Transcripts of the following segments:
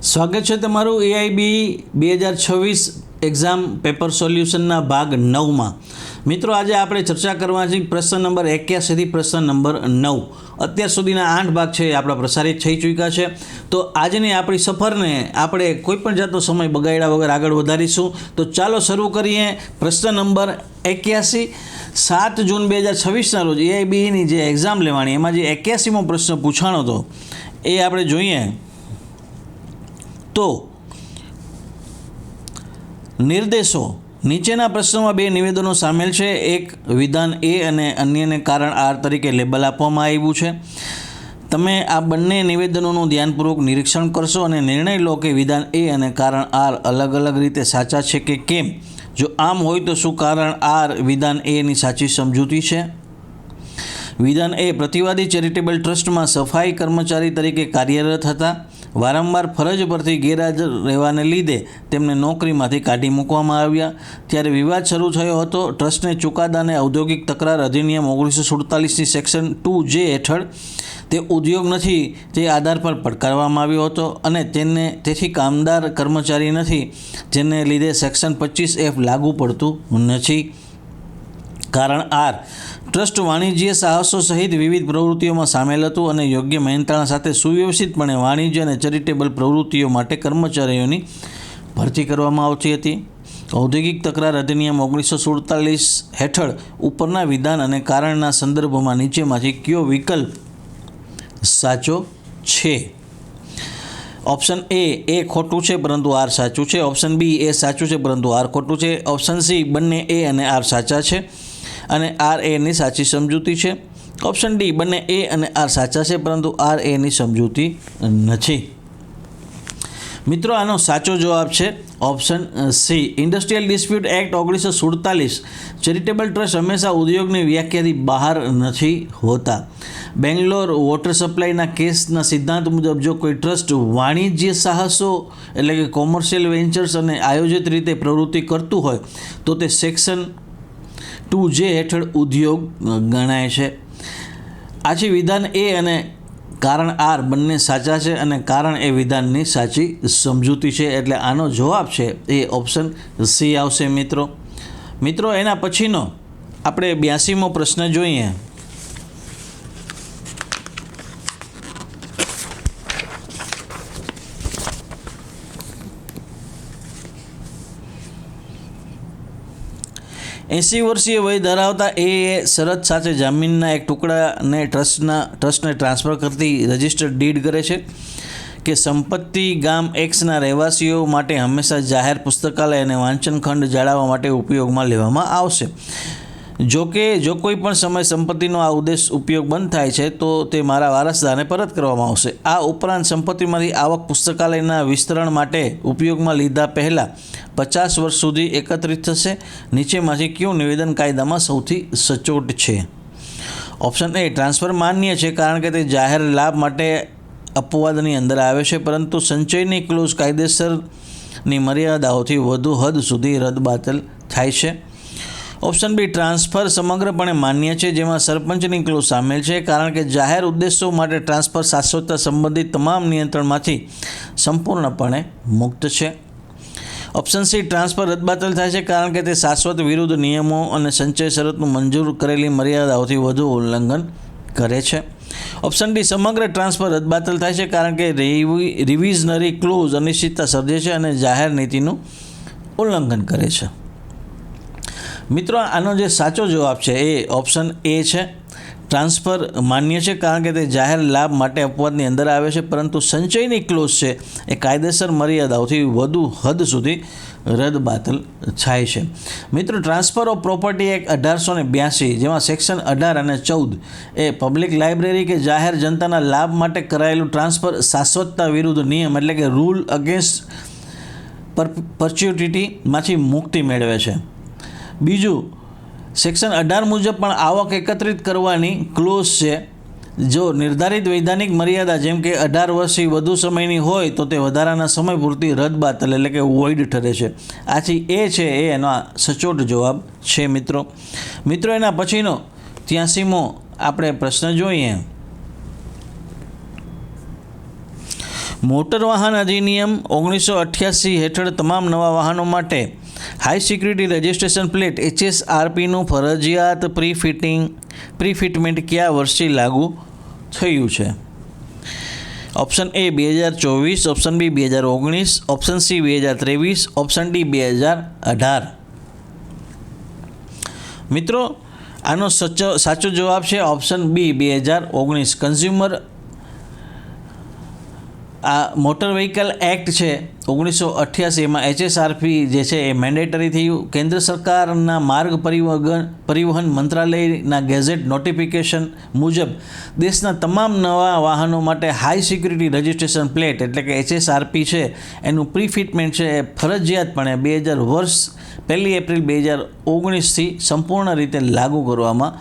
સ્વાગત છે તમારું એઆઈબી 2026 એક્ઝામ પેપર સોલ્યુશનના ભાગ 9માં। મિત્રો આજે આપણે ચર્ચા કરવાની છે પ્રશ્ન નંબર 81 થી પ્રશ્ન નંબર 9। અત્યાર સુધીના 8 ભાગ છે આપણા પ્રસારિત થઈ ચૂક્યા છે। તો આજની આપણી સફરને આપણે કોઈપણ જાતનો સમય બગાડ્યા વગર આગળ વધારીશું। તો ચાલો શરૂ કરીએ। પ્રશ્ન નંબર 81 7 જૂન 2026ના રોજ એઆઈબીની જે એક્ઝામ લેવાની એમાં જે 81મો પ્રશ્ન પૂછાણો હતો એ આપણે જોઈએ તો નિર્દેશો નીચેના પ્રશ્નોમાં બે નિવેદનો સામેલ છે। એક વિધાન એ અને અન્યને કારણ આર તરીકે લેબલ આપવામાં આવ્યું છે। તમે આ બંને નિવેદનોનું ધ્યાનપૂર્વક નિરીક્ષણ કરશો અને નિર્ણય લો કે વિધાન એ અને કારણ આર અલગ અલગ રીતે સાચા છે કે કેમ। જો આમ હોય તો શું કારણ આર વિધાન એની સાચી સમજૂતી છે। વિધાન એ પ્રતિવાદી ચેરિટેબલ ટ્રસ્ટમાં સફાઈ કર્મચારી તરીકે કાર્યરત હતા। વારંવાર ફરજ પરથી ગેરહાજર રહેવાને લીધે તેમને નોકરીમાંથી કાઢી મૂકવામાં આવ્યા। ત્યારે વિવાદ શરૂ થયો હતો। ટ્રસ્ટને ચુકાદાને ઔદ્યોગિક તકરાર અધિનિયમ 1947ની સેક્શન 2J હેઠળ તે ઉદ્યોગ નથી તે આધાર પર પડકારવામાં આવ્યો હતો અને તેથી કામદાર કર્મચારી નથી, જેને લીધે સેક્શન 25F લાગુ પડતું નથી। કારણ આર ટ્રસ્ટ વાણિજ્ય સાહસો સહિત વિવિધ પ્રવૃત્તિઓમાં સામેલ હતું અને યોગ્ય મહેનતાણા સાથે સુવ્યવસ્થિતપણે વાણિજ્ય અને ચેરિટેબલ પ્રવૃત્તિઓ માટે કર્મચારીઓની ભરતી કરવામાં આવતી હતી। ઔદ્યોગિક તકરાર અધિનિયમ 1947 હેઠળ ઉપરના વિધાન અને કારણના સંદર્ભમાં નીચેમાંથી કયો વિકલ્પ સાચો છે। ઓપ્શન એ ખોટું છે પરંતુ આર સાચું છે। ઓપ્શન બી એ સાચું છે પરંતુ આર ખોટું છે। ઓપ્શન સી બંને એ અને આર સાચા છે અને આર એની સાચી સમજૂતી છે। ઓપ્શન ડી બંને એ અને આર સાચા છે પરંતુ આર એની સમજૂતી નથી। મિત્રો આનો સાચો જવાબ છે option C. Industrial dispute act 1947 charitable trust હંમેશા ઉદ્યોગની વ્યાખ્યાથી બહાર નથી હોતા। બેંગ્લોર વોટર સપ્લાયના કેસના સિદ્ધાંત મુજબ જો કોઈ ટ્રસ્ટ વાણિજ્ય સાહસો એટલે કે કોમર્શિયલ વેન્ચર્સ અને આયોજિત રીતે પ્રવૃત્તિ કરતું હોય તો તે સેક્શન 2J હેઠળ ઉદ્યોગ ગણાય છે। આથી વિધાન એ અને કારણ આર બંને સાચા છે અને કારણ એ વિધાનની સાચી સમજૂતી છે, એટલે આનો જવાબ છે એ ઓપ્શન સી આવશે। મિત્રો એના પછીનો આપણે 82મો પ્રશ્ન જોઈએ। એંસી વર્ષીય વય ધરાવતા એ શરત સાથે જમીનના એક ટુકડાને ટ્રસ્ટને ટ્રાન્સફર કરતી રજિસ્ટર્ડ ડીડ કરે છે કે સંપત્તિ ગામ એક્સના રહેવાસીઓ માટે હંમેશા જાહેર પુસ્તકાલય અને વાંચન ખંડ જાળવવા માટે ઉપયોગમાં લેવામાં આવશે। જો કોઈ પણ સમય સંપત્તિનો આ ઉદ્દેશ ઉપયોગ બંધ થાય છે તો તે મારા વારસદારને પરત કરવામાં આવશે। આ ઉપરાંત સંપત્તિમાંથી આવક પુસ્તકાલયના વિસ્તરણ માટે ઉપયોગમાં લીધા પહેલાં 50 વર્ષ સુધી એકત્રિત થશે। નીચેમાંથી કયું નિવેદન કાયદામાં સૌથી સચોટ છે। ઓપ્શન એ ટ્રાન્સફર માન્ય છે કારણ કે તે જાહેર લાભ માટે અપવાદની અંદર આવે છે, પરંતુ સંચયની ક્લોઝ કાયદેસરની મર્યાદાઓથી વધુ હદ સુધી રદબાતલ થાય છે। ઓપ્શન બી ટ્રાન્સફર સમગ્રપણે માન્ય છે, જેમાં સરપંચની ક્લોઝ સામેલ છે કારણ કે જાહેર ઉદ્દેશો માટે ટ્રાન્સફર શાશ્વતતા સંબંધિત તમામ નિયંત્રણમાંથી સંપૂર્ણપણે મુક્ત છે। ઓપ્શન સી ટ્રાન્સફર રદબાતલ થાય છે કારણ કે તે શાશ્વત વિરુદ્ધ નિયમો અને સંચય શરતનું મંજૂર કરેલી મર્યાદાઓથી વધુ ઉલ્લંઘન કરે છે। ઓપ્શન ડી સમગ્ર ટ્રાન્સફર રદબાતલ થાય છે કારણ કે રિવિઝનરી ક્લોઝ અનિશ્ચિતતા સર્જે છે અને જાહેર નીતિનું ઉલ્લંઘન કરે છે। મિત્રો આનો જે સાચો જવાબ છે એ ઓપ્શન એ છે। ટ્રાન્સફર માન્ય છે કારણ કે તે જાહેર લાભ માટે અપવાદની અંદર આવે છે, પરંતુ સંચયની ક્લોઝ છે એ કાયદેસર મર્યાદાઓથી વધુ હદ સુધી રદબાતલ થાય છે। મિત્રો ટ્રાન્સફર ઓફ પ્રોપર્ટી એક્ટ 1882 જેમાં સેક્શન 18 અને 14 એ પબ્લિક લાઇબ્રેરી કે જાહેર જનતાના લાભ માટે કરાયેલું ટ્રાન્સફર શાશ્વતતા વિરુદ્ધ નિયમ એટલે કે રૂલ અગેન્સ્ટ પરચ્યુટીમાંથી મુક્તિ મેળવે છે। બીજું સેક્શન 18 મુજબ પણ આવક એકત્રિત કરવાની ક્લોઝ છે। જો નિર્ધારિત વૈધાનિક મર્યાદા જેમ કે 18 વર્ષથી વધુ સમયની હોય તો તે વધારાના સમય પૂરતી રદબાતલ એટલે કે વોઇડ ઠરે છે। આથી એ છે એ એનો સચોટ જવાબ છે। મિત્રો એના પછીનો 83મો આપણે પ્રશ્ન જોઈએ। મોટર વાહન અધિનિયમ 1988 હેઠળ તમામ નવા વાહનો માટે હાઈ સિક્યુરિટી રજિસ્ટ્રેશન પ્લેટ HSRPનું ફરજિયાત પ્રીફિટમેન્ટ કયા વર્ષથી લાગુ થયું છે? Option A 2024, option B 2019, option C 2023, option D 2018. મિત્રો આનો સાચો જવાબ છે ઓપ્શન બી 2019. કન્ઝ્યુમર આ મોટર વ્હીકલ એક્ટ છે 1988 એમાં HSRP જે છે એ મેન્ડેટરી થયું. કેન્દ્ર સરકારના માર્ગ પરિવહન મંત્રાલયના ગેઝેટ નોટિફિકેશન મુજબ દેશના તમામ નવા વાહનો માટે હાઈ સિક્યુરિટી રજિસ્ટ્રેશન પ્લેટ એટલે કે HSRP છે એનું પ્રીફિટમેન્ટ છે એ ફરજિયાતપણે 1 એપ્રિલ 2019થી સંપૂર્ણ રીતે લાગુ કરવામાં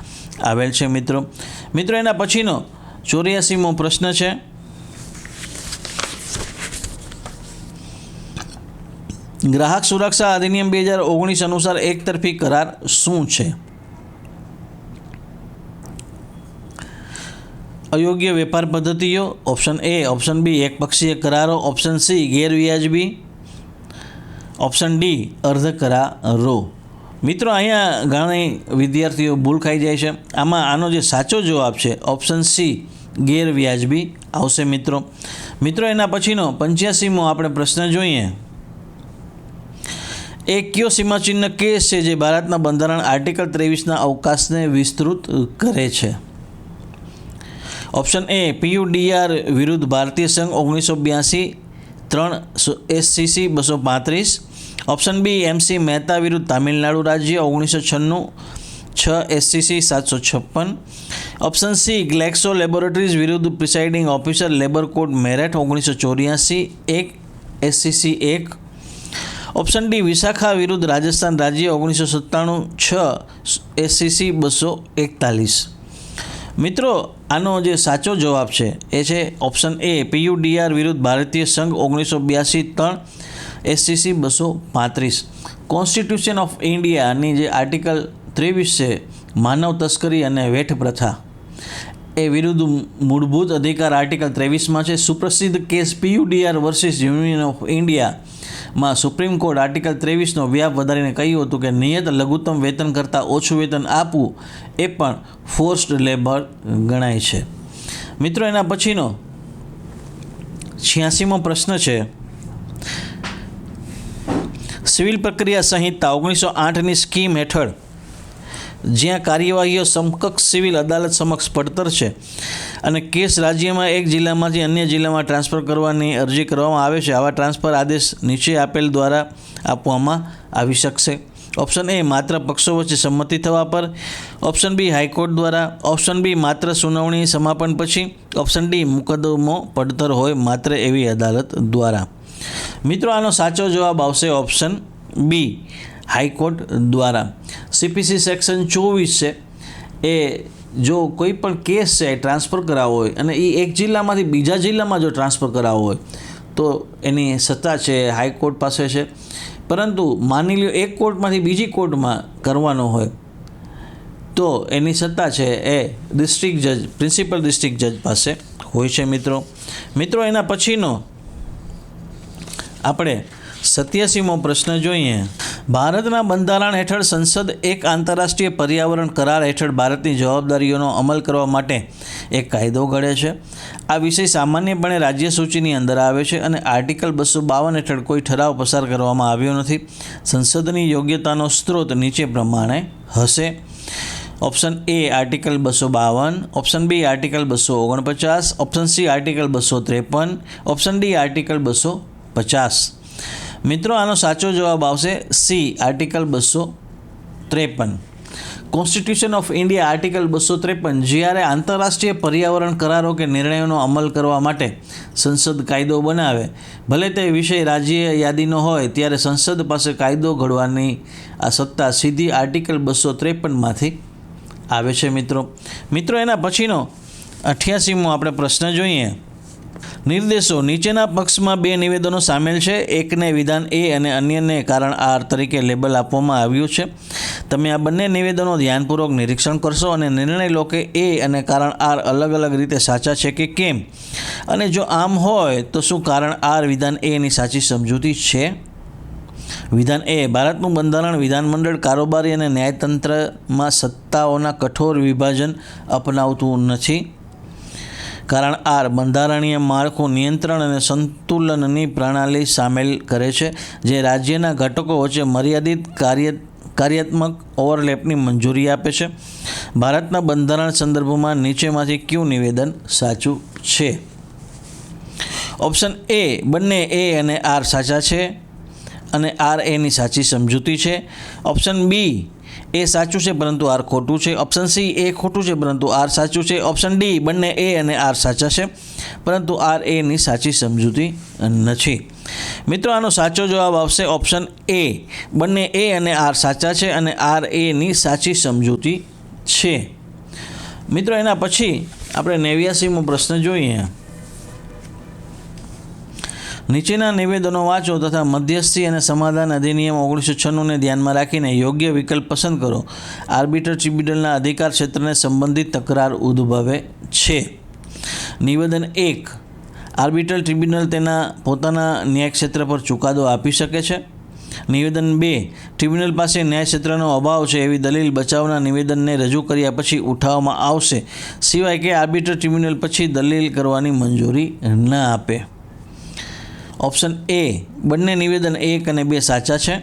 આવેલ છે. મિત્રો એના પછીનો 84મો પ્રશ્ન છે. ગ્રાહક સુરક્ષા અધિનિયમ 2019 અનુસાર એકતરફી કરાર શું છે? અયોગ્ય વેપાર પદ્ધતિઓ, ઓપ્શન એ, ઓપ્શન બી એકપક્ષીય કરારો, ઓપ્શન સી ગેરવ્યાજબી, ઓપ્શન ડી અર્ધ કરારો. મિત્રો અહીંયા ઘણી વિદ્યાર્થીઓ ભૂલ ખાઈ જાય છે. આનો જે સાચો જવાબ છે ઓપ્શન સી ગેરવ્યાજબી આવશે. મિત્રો એના પછીનો 85મો આપણે પ્રશ્ન જોઈએ. એ કયો સીમાચિહ્ન કેસ છે જે ભારતના બંધારણ આર્ટિકલ 23ના અવકાશને વિસ્તૃત કરે છે? ઓપ્શન એ PUDR વિરુદ્ધ ભારતીય સંઘ 1982 3 SCC 235, option B MC Mehta વિરુદ્ધ તામિલનાડુ રાજ્ય 1996 6 SCC 756, option C Glaxo laboratories વિરુદ્ધ presiding officer labour court Meerut 1984 1 SCC 1, option D Vishaka વિરુદ્ધ રાજસ્થાન રાજ્ય 1997 6 SCC 241. મિત્રો આનો જે સાચો જવાબ છે એ છે ઓપ્શન એ PUDR વિરુદ્ધ ભારતીય સંઘ 1982 3 SCC 235. કોન્સ્ટિટ્યુશન ઓફ ઇન્ડિયાની જે આર્ટિકલ 23 છે માનવ તસ્કરી અને વેઠ પ્રથા એ વિરુદ્ધ મૂળભૂત અધિકાર આર્ટિકલ 23માં છે. સુપ્રસિદ્ધ case PUDR versus union of ઇન્ડિયામાં સુપ્રીમ કોર્ટ આર્ટિકલ 23નો વ્યાપ વધારીને કહ્યું હતું કે નિયત લઘુત્તમ વેતન કરતાં ઓછું વેતન આપવું એ પણ ફોર્સ્ડ લેબર ગણાય છે. મિત્રો એના પછીનો 86મો પ્રશ્ન છે. સિવિલ પ્રક્રિયા સંહિતા 1908ની સ્કીમ હેઠળ જ્યાં કાર્યવાહીઓ સમકક્ષ સિવિલ અદાલત સમક્ષ પડતર છે અને કેસ રાજ્યમાં એક જિલ્લામાંથી અન્ય જિલ્લામાં ટ્રાન્સફર કરવાની અરજી કરવામાં આવે છે, આવા ટ્રાન્સફર આદેશ નીચે આપેલ દ્વારા આપવામાં આવી શકશે. ઓપ્શન એ માત્ર પક્ષો વચ્ચે સંમતિ થવા પર, ઓપ્શન બી હાઈકોર્ટ દ્વારા, ઓપ્શન બી માત્ર સુનાવણી સમાપન પછી, ઓપ્શન ડી મુકદ્દમો પડતર હોય માત્ર એવી અદાલત દ્વારા. મિત્રો આનો સાચો જવાબ આવશે ઓપ્શન બી હાઈકોર્ટ દ્વારા. CPC સેક્શન 24 છે એ જો કોઈ પણ કેસ છે એ ટ્રાન્સફર કરાવવો હોય અને એ એક જિલ્લામાંથી બીજા જિલ્લામાં જો ટ્રાન્સફર કરાવવો હોય તો એની સત્તા છે હાઈકોર્ટ પાસે છે. પરંતુ માની લ્યો એક કોર્ટમાંથી બીજી કોર્ટમાં કરવાનો હોય તો એની સત્તા છે એ ડિસ્ટ્રિક્ટ જજ, પ્રિન્સિપલ ડિસ્ટ્રિક્ટ જજ પાસે હોય છે. મિત્રો એના પછીનો આપણે 87મો પ્રશ્ન જોઈએ. ભારતના બંધારણ હેઠળ સંસદ એક આંતરરાષ્ટ્રીય પર્યાવરણ કરાર હેઠળ ભારતની જવાબદારીઓનો અમલ કરવા માટે એક કાયદો ઘડે છે. આ વિષય સામાન્યપણે રાજ્ય સૂચિની અંદર આવે છે અને આર્ટિકલ 252 હેઠળ કોઈ ઠરાવ પસાર કરવામાં આવ્યો નથી. સંસદની યોગ્યતાનો સ્ત્રોત નીચે પ્રમાણે હશે. Option A article 252, option B article 249, option C article 253, option D article 250. મિત્રો આનો સાચો જવાબ આવશે C article 253. Constitution of India article 253 જ્યારે આંતરરાષ્ટ્રીય પર્યાવરણ કરારો કે નિર્ણયોનો અમલ કરવા માટે સંસદ કાયદો બનાવે, ભલે તે વિષય રાજ્ય યાદીનો હોય, ત્યારે સંસદ પાસે કાયદો ઘડવાની આ સત્તા સીધી આર્ટિકલ 253માંથી આવે છે. મિત્રો એના પછીનો 88મો આપણે પ્રશ્ન જોઈએ. નિર્દેશો નીચેના પક્ષમાં બે નિવેદનો સામેલ છે. એકને વિધાન એ અને અન્યને કારણ આર તરીકે લેબલ આપવામાં આવ્યું છે. તમે આ બંને નિવેદનો ધ્યાનપૂર્વક નિરીક્ષણ કરશો અને નિર્ણય લો કે એ અને કારણ આર અલગ અલગ રીતે સાચા છે કે કેમ, અને જો આમ હોય તો શું કારણ આર વિધાન એની સાચી સમજૂતી છે. વિધાન એ, ભારતનું બંધારણ વિધાનમંડળ, કારોબારી અને ન્યાયતંત્રમાં સત્તાઓના કઠોર વિભાજન અપનાવતું નથી. કારણ આર, બંધારણીય માળખું નિયંત્રણ અને સંતુલનની પ્રણાલી સામેલ કરે છે જે રાજ્યના ઘટકો વચ્ચે મર્યાદિત કાર્યાત્મક ઓવરલેપની મંજૂરી આપે છે. ભારતના બંધારણ સંદર્ભમાં નીચેમાંથી કયું નિવેદન સાચું છે? ઓપ્શન એ, બંને એ અને આર સાચા છે અને આર એની સાચી સમજૂતી છે. ઓપ્શન બી, એ સાચું છે પરંતુ આર ખોટું છે. ઓપ્શન સી, એ ખોટું છે પરંતુ આર સાચું છે. ઓપ્શન ડી, બંને એ અને આર સાચા છે પરંતુ આર એની સાચી સમજૂતી નથી. મિત્રો, આનો સાચો જવાબ આવશે ઓપ્શન એ, બંને એ અને આર સાચા છે અને આર એની સાચી સમજૂતી છે. મિત્રો, એના પછી આપણે 89મો પ્રશ્ન જોઈએ. નીચેના નિવેદનો વાંચો તથા મધ્યસ્થી અને સમાધાન અધિનિયમ 1996ને ધ્યાનમાં રાખીને યોગ્ય વિકલ્પ પસંદ કરો. આર્બિટર ટ્રિબ્યુનલના અધિકાર ક્ષેત્રને સંબંધિત તકરાર ઉદ્ભવે છે. નિવેદન 1, આર્બિટર ટ્રિબ્યુનલ તેના પોતાના ન્યાય ક્ષેત્ર પર ચુકાદો આપી શકે છે. નિવેદન 2, ટ્રિબ્યુનલ પાસે ન્યાય ક્ષેત્રનો અભાવ છે એવી દલીલ બચાવના નિવેદનને રજૂ કર્યા પછી ઉઠાવવામાં આવશે, સિવાય કે આર્બિટર ટ્રિબ્યુનલ પછી દલીલ કરવાની મંજૂરી ન આપે. ઓપ્શન એ, બંને નિવેદન 1 અને 2 સાચા છે.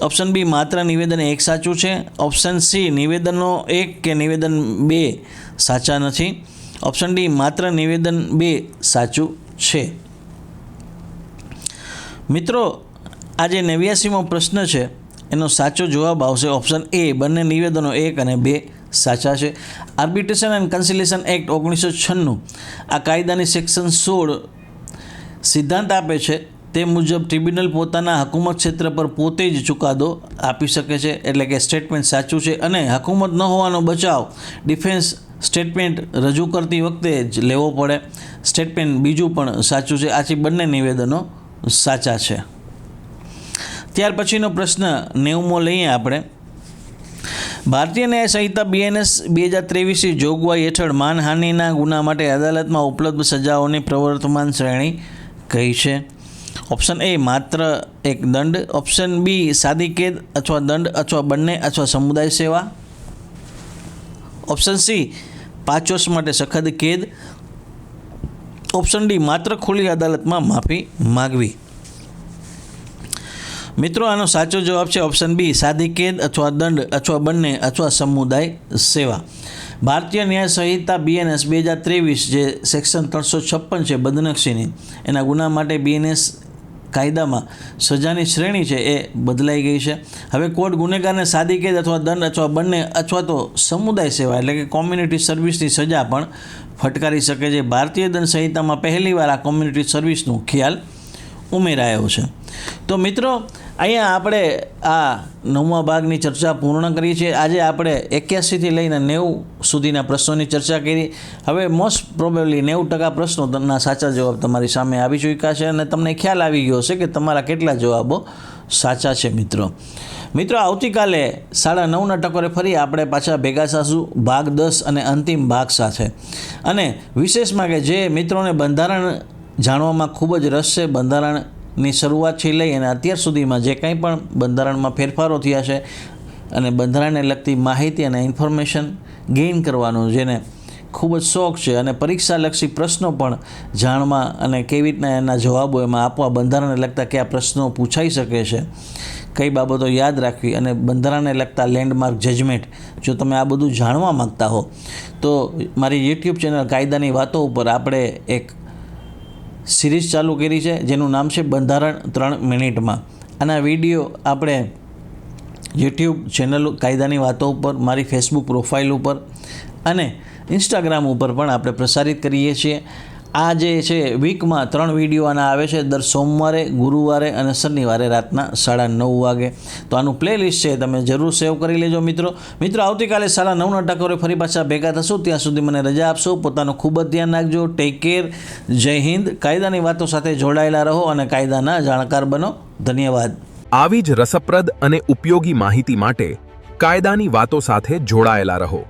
ઓપ્શન બી, માત્ર નિવેદન 1 સાચું છે. ઓપ્શન સી, નિવેદનો 1 કે નિવેદન 2 સાચા નથી. ઓપ્શન ડી, માત્ર નિવેદન 2 સાચું છે. મિત્રો, આ જે 89મો પ્રશ્ન છે એનો સાચો જવાબ આવશે ઓપ્શન એ, બંને નિવેદનો 1 અને 2 સાચા છે. આર્બિટ્રેશન એન્ડ કન્સિલિએશન એક્ટ 1996 આ કાયદાની સેક્શન 16 સિદ્ધાંત આપે છે તે મુજબ ટ્રિબ્યુનલ પોતાના હકુમત ક્ષેત્ર પર પોતે જ ચુકાદો આપી શકે છે. એટલે કે સ્ટેટમેન્ટ સાચું છે અને હકુમત ન હોવાનો બચાવ ડિફેન્સ સ્ટેટમેન્ટ રજૂ કરતી વખતે જ લેવો પડે. સ્ટેટમેન્ટ બીજું પણ સાચું છે. આથી બંને નિવેદનો સાચા છે. ત્યાર પછીનો પ્રશ્ન 90મો લઈએ આપણે. ભારતીય ન્યાય સંહિતા BNS 2023 જોગવાઈ હેઠળ માનહાનિના ગુના માટે અદાલતમાં ઉપલબ્ધ સજાઓની પ્રવર્તમાન શ્રેણી કઈ છે? ઓપ્શન એ, માત્ર એક દંડ. ઓપ્શન બી, સાદી કેદ અથવા દંડ અથવા બંને અથવા સમુદાય સેવા. ઓપ્શન સી, 5 વર્ષ માટે સખત કેદ. ઓપ્શન ડી, માત્ર ખુલ્લી અદાલતમાં માફી માગવી. મિત્રો, આનો સાચો જવાબ છે ઓપ્શન બી, સાદી કેદ અથવા દંડ અથવા બંને અથવા સમુદાય સેવા. ભારતીય ન્યાય સંહિતા BNS 2023 જે સેક્શન 356 છે બદનક્ષીની, એના ગુના માટે BNS કાયદામાં સજાની શ્રેણી છે એ બદલાઈ ગઈ છે. હવે કોર્ટ ગુનેગારને સાદી કેદ અથવા દંડ અથવા બંને અથવા તો સમુદાય સેવા એટલે કે કોમ્યુનિટી સર્વિસની સજા પણ ફટકારી શકે છે. ભારતીય દંડ સંહિતામાં પહેલીવાર આ કોમ્યુનિટી સર્વિસનો ખ્યાલ ઉમેરાયો છે. તો મિત્રો, અહીંયા આપણે આ 9મા ભાગની ચર્ચા પૂર્ણ કરી છે. આજે આપણે 81થી લઈને 90 સુધીના પ્રશ્નોની ચર્ચા કરી. હવે મોસ્ટ પ્રોબેબલી 90% પ્રશ્નોના સાચા જવાબ તમારી સામે આવી ચૂક્યા છે અને તમને ખ્યાલ આવી ગયો છે કે તમારા કેટલા જવાબો સાચા છે. મિત્રો, આવતીકાલે 9:30ના ટકોરે ફરી આપણે પાછા ભેગા થશું ભાગ 10 અને અંતિમ ભાગ સાથે. અને વિશેષમાં કે જે મિત્રોને બંધારણ જાણવામાં ખૂબ જ રસ છે, બંધારણની શરૂઆતથી લઈ અને અત્યાર સુધીમાં જે કંઈ પણ બંધારણમાં ફેરફારો થયા છે અને બંધારણને લગતી માહિતી અને ઇન્ફોર્મેશન ગેઇન કરવાનો જેને ખૂબ જ શોખ છે અને પરીક્ષાલક્ષી પ્રશ્નો પણ જાણવા અને કેવી રીતના એના જવાબો એમાં આપવા, બંધારણને લગતા કયા પ્રશ્નો પૂછાઈ શકે છે, કઈ બાબતો યાદ રાખવી અને બંધારણને લગતા લેન્ડમાર્ક જજમેન્ટ, જો તમે આ બધું જાણવા માગતા હો તો મારી યુટ્યુબ ચેનલ કાયદાની વાતો ઉપર આપણે એક સિરીઝ ચાલુ કરી છે જેનું નામ છે બંધારણ 3 મિનિટમાં. આના વિડીયો આપણે યુટ્યુબ ચેનલ કાયદાની વાતો ઉપર, મારી ફેસબુક પ્રોફાઇલ ઉપર અને ઇન્સ્ટાગ્રામ ઉપર પણ આપણે પ્રસારિત કરીએ છીએ. આ જે છે વીકમાં 3 વિડીયો આના આવે છે, દર સોમવારે, ગુરુવારે અને શનિવારે રાતના 9:30 વાગે. તો આનું પ્લેલિસ્ટ છે, તમે જરૂર સેવ કરી લેજો મિત્રો. આવતીકાલે 9:30ના ટકોરે ફરી પાછા ભેગા થશું. ત્યાં સુધી મને રજા આપશો. પોતાનું ખૂબ જ ધ્યાન રાખજો. Take care. જય હિન્દ. કાયદાની વાતો સાથે જોડાયેલા રહો અને કાયદાના જાણકાર બનો. ધન્યવાદ. આવી જ રસપ્રદ અને ઉપયોગી માહિતી માટે કાયદાની વાતો સાથે જોડાયેલા રહો.